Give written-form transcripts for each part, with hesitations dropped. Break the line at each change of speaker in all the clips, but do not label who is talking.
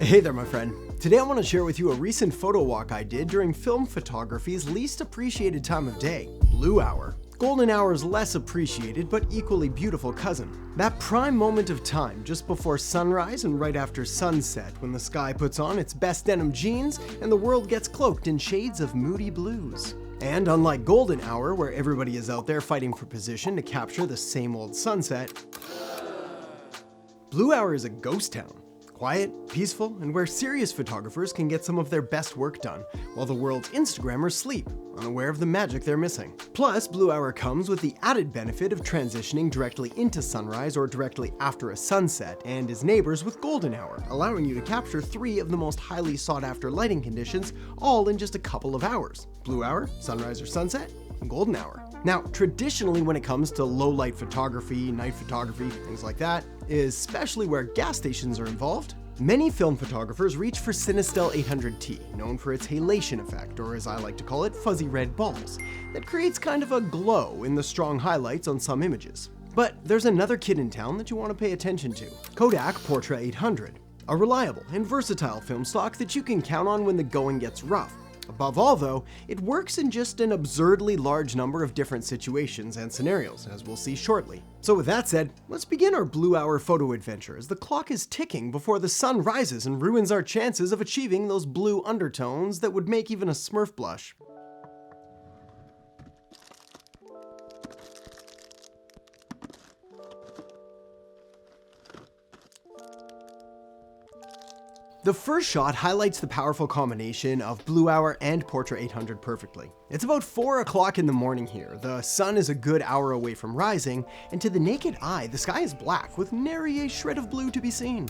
Hey there, my friend. Today I want to share with you a recent photo walk I did during film photography's least appreciated time of day, blue hour. Golden hour's less appreciated but equally beautiful cousin. That prime moment of time just before sunrise and right after sunset when the sky puts on its best denim jeans and the world gets cloaked in shades of moody blues. And unlike golden hour, where everybody is out there fighting for position to capture the same old sunset, blue hour is a ghost town. Quiet, peaceful, and where serious photographers can get some of their best work done, while the world's Instagrammers sleep, unaware of the magic they're missing. Plus, blue hour comes with the added benefit of transitioning directly into sunrise or directly after a sunset, and is neighbors with golden hour, allowing you to capture 3 of the most highly sought after lighting conditions, all in just a couple of hours. Blue hour, sunrise or sunset, and golden hour. Now, traditionally when it comes to low light photography, night photography, things like that, especially where gas stations are involved, many film photographers reach for Cinestill 800T, known for its halation effect, or as I like to call it, fuzzy red balls, that creates kind of a glow in the strong highlights on some images. But there's another kid in town that you want to pay attention to, Kodak Portra 800, a reliable and versatile film stock that you can count on when the going gets rough. Above all though, it works in just an absurdly large number of different situations and scenarios, as we'll see shortly. So with that said, let's begin our blue hour photo adventure as the clock is ticking before the sun rises and ruins our chances of achieving those blue undertones that would make even a Smurf blush. The first shot highlights the powerful combination of blue hour and Portra 800 perfectly. It's about 4 o'clock in the morning here, the sun is a good hour away from rising, and to the naked eye, the sky is black with nary a shred of blue to be seen.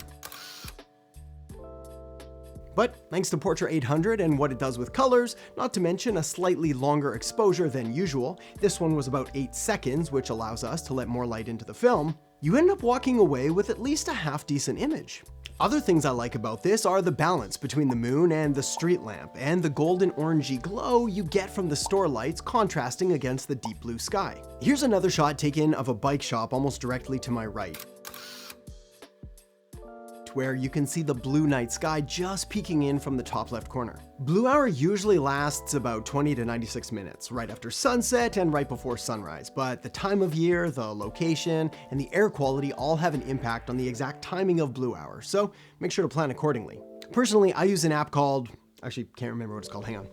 But thanks to Portra 800 and what it does with colors, not to mention a slightly longer exposure than usual, this one was about 8 seconds, which allows us to let more light into the film, you end up walking away with at least a half-decent image. Other things I like about this are the balance between the moon and the street lamp, and the golden orangey glow you get from the store lights contrasting against the deep blue sky. Here's another shot taken of a bike shop almost directly to my right, where you can see the blue night sky just peeking in from the top left corner. Blue hour usually lasts about 20 to 96 minutes, right after sunset and right before sunrise, but the time of year, the location, and the air quality all have an impact on the exact timing of blue hour, so make sure to plan accordingly. Personally, I use an app called, actually can't remember what it's called, hang on.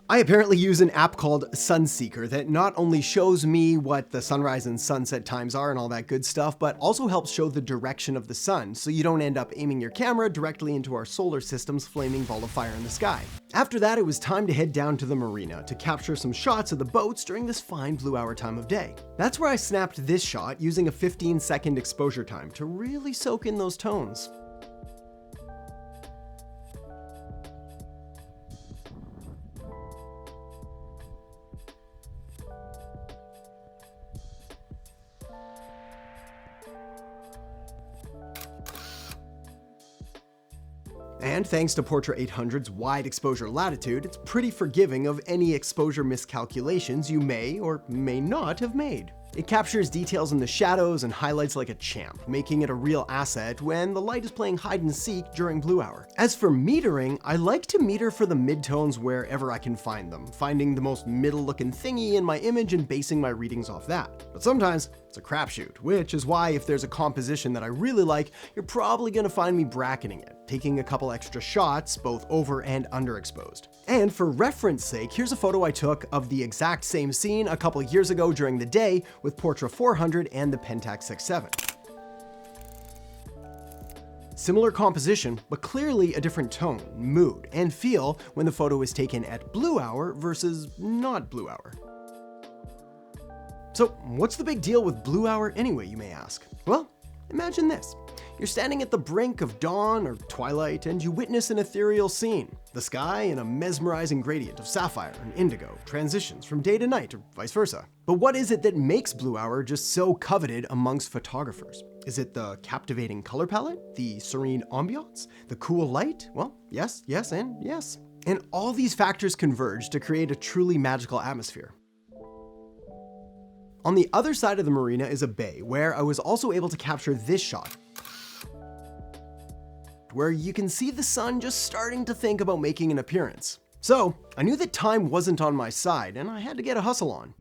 I apparently use an app called Sunseeker that not only shows me what the sunrise and sunset times are and all that good stuff, but also helps show the direction of the sun, so you don't end up aiming your camera directly into our solar system's flaming ball of fire in the sky. After that, it was time to head down to the marina to capture some shots of the boats during this fine blue hour time of day. That's where I snapped this shot using a 15-second exposure time to really soak in those tones. And thanks to Portra 800's wide exposure latitude, it's pretty forgiving of any exposure miscalculations you may or may not have made. It captures details in the shadows and highlights like a champ, making it a real asset when the light is playing hide and seek during blue hour. As for metering, I like to meter for the midtones wherever I can find them, finding the most middle looking thingy in my image and basing my readings off that. But sometimes it's a crapshoot, which is why if there's a composition that I really like, you're probably gonna find me bracketing it, taking a couple extra shots, both over and underexposed. And for reference sake, here's a photo I took of the exact same scene a couple years ago during the day with Portra 400 and the Pentax 6.7. Similar composition, but clearly a different tone, mood, and feel when the photo is taken at blue hour versus not blue hour. So what's the big deal with blue hour anyway, you may ask? Well, imagine this. You're standing at the brink of dawn or twilight and you witness an ethereal scene. The sky in a mesmerizing gradient of sapphire and indigo transitions from day to night or vice versa. But what is it that makes blue hour just so coveted amongst photographers? Is it the captivating color palette, the serene ambiance, the cool light? Well, yes, and yes. And all these factors converge to create a truly magical atmosphere. On the other side of the marina is a bay where I was also able to capture this shot. shot where you can see the sun just starting to think about making an appearance. So I knew that time wasn't on my side and I had to get a hustle on.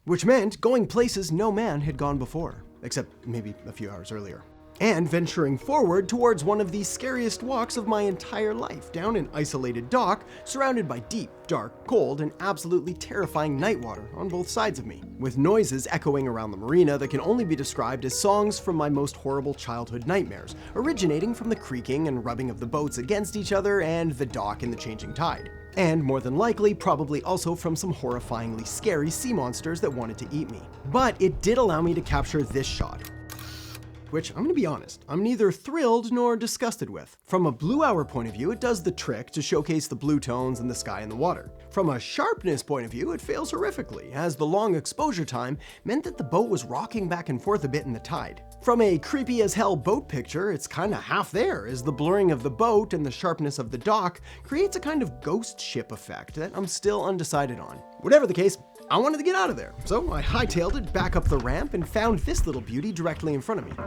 Which meant going places no man had gone before, except maybe a few hours earlier. And venturing forward towards one of the scariest walks of my entire life, down an isolated dock, surrounded by deep, dark, cold, and absolutely terrifying night water on both sides of me, with noises echoing around the marina that can only be described as songs from my most horrible childhood nightmares, originating from the creaking and rubbing of the boats against each other and the dock in the changing tide. And more than likely, probably also from some horrifyingly scary sea monsters that wanted to eat me. But it did allow me to capture this shot, which, I'm gonna be honest, I'm neither thrilled nor disgusted with. From a blue hour point of view, it does the trick to showcase the blue tones in the sky and the water. From a sharpness point of view, it fails horrifically, as the long exposure time meant that the boat was rocking back and forth a bit in the tide. From a creepy as hell boat picture, it's kinda half there, as the blurring of the boat and the sharpness of the dock creates a kind of ghost ship effect that I'm still undecided on. Whatever the case, I wanted to get out of there, so I hightailed it back up the ramp and found this little beauty directly in front of me.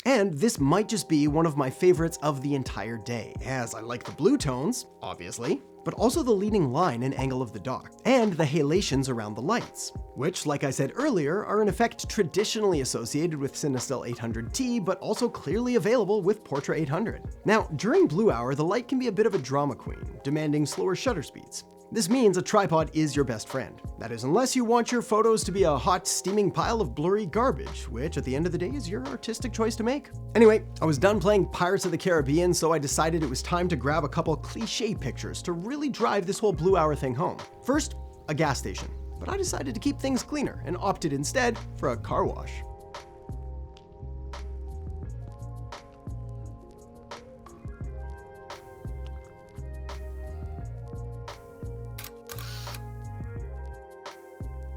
And this might just be one of my favorites of the entire day, as I like the blue tones, obviously, but also the leading line and angle of the dock, and the halations around the lights, which, like I said earlier, are an effect traditionally associated with Cinestill 800T, but also clearly available with Portra 800. Now, during blue hour, the light can be a bit of a drama queen, demanding slower shutter speeds. This means a tripod is your best friend. That is, unless you want your photos to be a hot, steaming pile of blurry garbage, which at the end of the day is your artistic choice to make. Anyway, I was done playing Pirates of the Caribbean, so I decided it was time to grab a couple cliche pictures to really drive this whole blue hour thing home. First, a gas station, but I decided to keep things cleaner and opted instead for a car wash.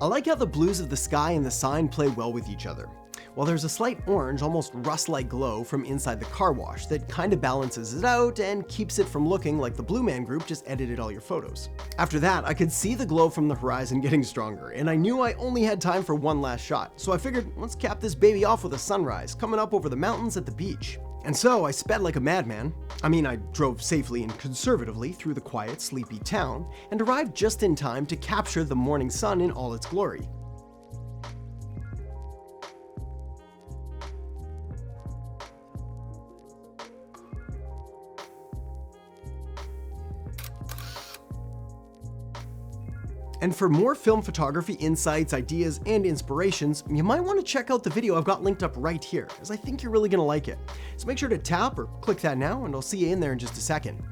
I like how the blues of the sky and the sign play well with each other, while there's a slight orange, almost rust-like glow from inside the car wash that kinda balances it out and keeps it from looking like the Blue Man Group just edited all your photos. After that, I could see the glow from the horizon getting stronger, and I knew I only had time for one last shot, so I figured let's cap this baby off with a sunrise coming up over the mountains at the beach. And so I sped like a madman. I drove safely and conservatively through the quiet, sleepy town and arrived just in time to capture the morning sun in all its glory. And for more film photography insights, ideas, and inspirations, you might want to check out the video I've got linked up right here, as I think you're really going to like it. So make sure to tap or click that now, and I'll see you in there in just a second.